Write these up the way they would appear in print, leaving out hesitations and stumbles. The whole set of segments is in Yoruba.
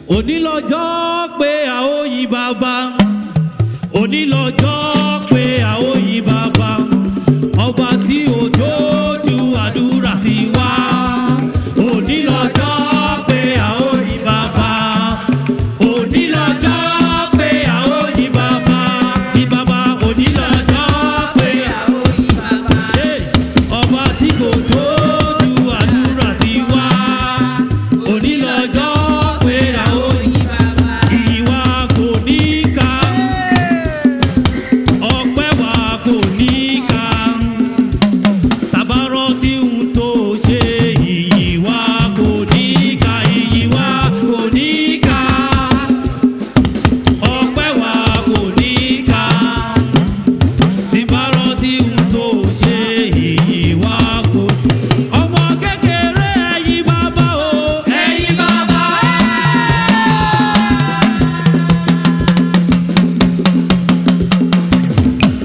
Onílọ́jọ́ pé a ó yìn bàbá. Onílọ́jọ́ pé a ó yìn bàbá. Ọba tí òjò ju àdúrà ti wá. Onílọ́jọ́ pé a ó yìn bàbá. Onílọ́jọ́ pé a ó yìn bàbá. Yìn bàbá onílọ́jọ́ pé a ó yìn bàbá. Ọba tí kò tó ju àdúrà ti wá. Onílọ́jọ́ pé a ó yìn bàbá. Ìyìn wa kò ní ká. Ọpẹ́ wa kò ní ká. Tàbá rántí ohun tó ṣe, ìyìn wa kò ní ká. Ìyìn wa kò ní ká. Ọpẹ́ wa kò ní ká. Tí bá rántí ohun tó ṣe, ìyìn wa kò. Ọmọ kékeré ẹ̀yin bàbá o, ẹ̀yin bàbá.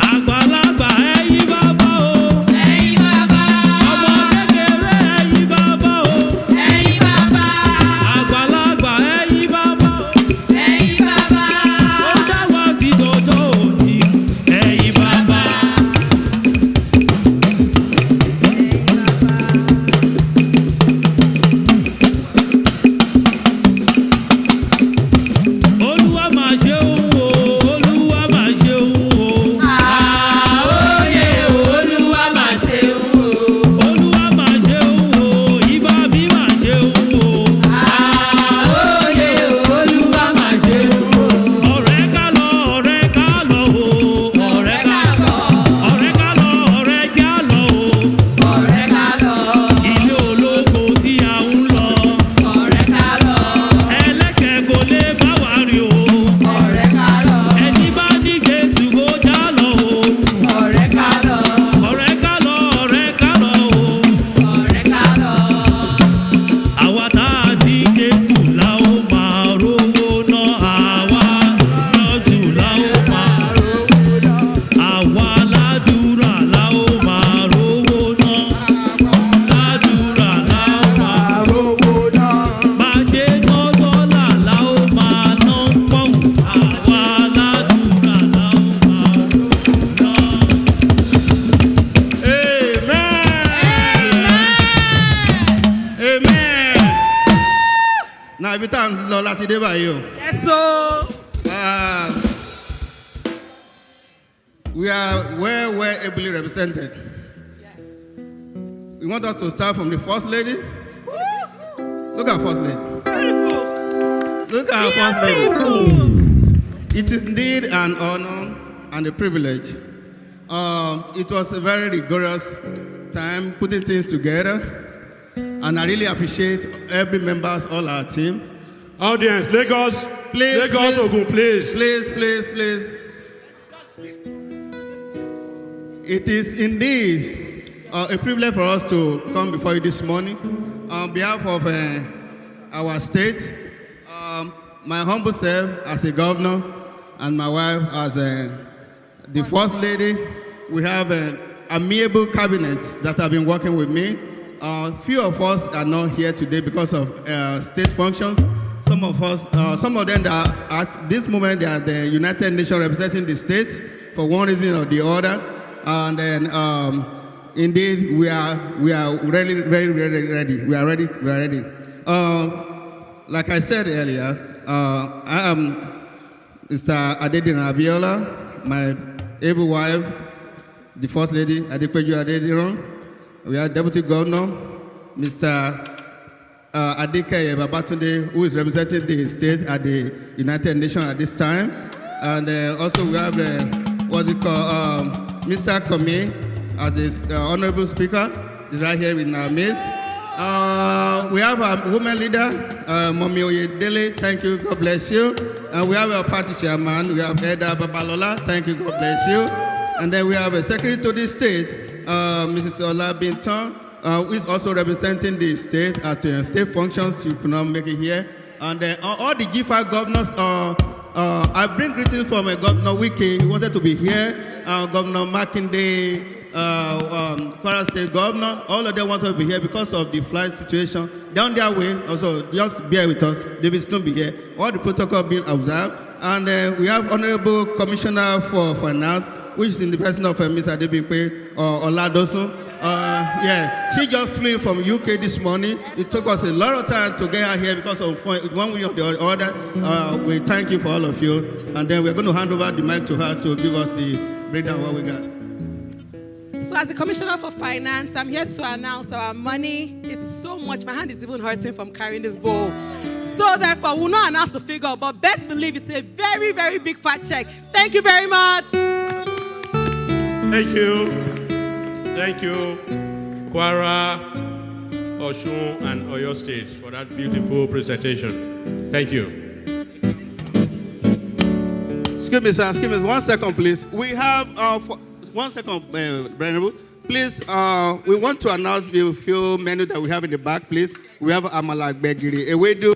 Àgbàlagbà ẹ̀yin bàbá o, ẹ̀yin bàbá. Ọmọ kékeré ẹ̀yin bàbá o, ẹ̀yin bàbá. Àgbàlagbà ẹ̀yin bàbá o, ẹ̀yin bàbá. Ó dá wa sí dọ̀dọ̀ òní, ẹ̀yin bàbá. Olúwa máa ṣe òun o, Olúwa máa ṣe òun o. Àóyè Olúwa máa ṣe òun o. Olúwa máa ṣe òun o, ìbá mi máa ṣe òun o. Àóyè Olúwa máa ṣe òun o. Ọ̀rẹ́ ká lọ o, ọ̀rẹ́ ká lọ. Ọ̀rẹ́ ká lọ, Ọ̀rẹ́ ká lọ, ọ̀rẹ́ já lọ o. ọ̀rẹ́ ká lọ, Ilé ológo tí a ń lọ. ọ̀rẹ́ ká lọ, Ẹlẹ́kẹ̀ kò lè bá wa rìn o. ọ̀rẹ́ ká lọ, Ẹni bá ní Jésù kó já lọ o. ọ̀rẹ́ ká lọ, Ọ̀rẹ́ ká lọ, ọ̀rẹ́ ká lọ o. ọ̀rẹ́ ká lọ. Àwa tá a ní Jésù la ó máa rówó ná. Àwa lọ́jù la ó máa rówó ná. Àwa ládùúrà la ó máa rówó ná. Ládùúrà la ó máa rówó ná. Bá a ṣe ná dọ́là la ó máa ná pọ́ùn. Àwa ládùúrà la ó máa rówó ná. Amen. Now, every time Lola today by you, Yes, so. we are well ably represented. Yes. We want us to start from the First Lady. Look at First Lady. Beautiful. Look at First Lady. It is indeed an honor and a privilege. It was a very rigorous time putting things together. And I really appreciate every members, all our team. Audience, Lagos, Please, Lagos, please. Ogun, please. Please. It is indeed a privilege for us to come before you this morning. On behalf of our state, my humble self as a governor and my wife as the First Lady, we have an amiable cabinet that have been working with me. Few of us are not here today because of state functions. Some of them that are, at this moment, they are the United Nations representing the states for one reason or the other. And then, indeed, we are really very ready. We are ready. Like I said earlier, I am Mr. Adedina Abiola, my able wife, the First Lady, Adepeju Adediran. We have Deputy Governor, Mr. Adekeye Babatunde, who is representing the state at the United Nations at this time. And also we have Mr. Komi as the Honorable Speaker. He's right here in our midst. We have a woman leader, Momi Oyedele. Thank you, God bless you. And we have a party chairman. We have Eda Babalola. Thank you, God bless you. And then we have a secretary to the state, Mrs. Ola Binton, who is also representing the state at state functions. You could not make it here. And then all the G5 governors, I bring greetings from Governor Wike. He wanted to be here. Governor Makinde, Kwara State Governor. All of them want to be here because of the flight situation. Down their way, also, just bear with us. They will soon be here. All the protocol being observed. And we have Honorable Commissioner for Finance, which is in the person of Mr. Adebimpe Oladosun. Yeah, she just flew in from UK this morning. It took us a lot of time to get her here because of one way or the other. We thank you for all of you. And then we're going to hand over the mic to her to give us the breakdown of what we got. So as the Commissioner for Finance, I'm here to announce our money. It's so much. My hand is even hurting from carrying this bowl. So therefore, we'll not announce the figure, but best believe it's a very, very big fat check. Thank you very much. Thank you. Thank you, Kwara, Osun, and Oyo State for that beautiful presentation. Thank you. Excuse me, sir. Excuse me. 1 second, please. We have 1 second, Brandon. Please, we want to announce the few menu that we have in the back, please. We have Amala Begiri. Ewedu.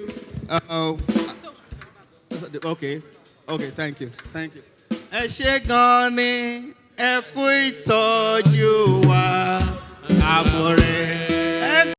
Okay. Okay, thank you. Thank you. Ẹ ṣé gan ni, ẹ kú ìtọ́jú wa, àmọ̀rẹ́.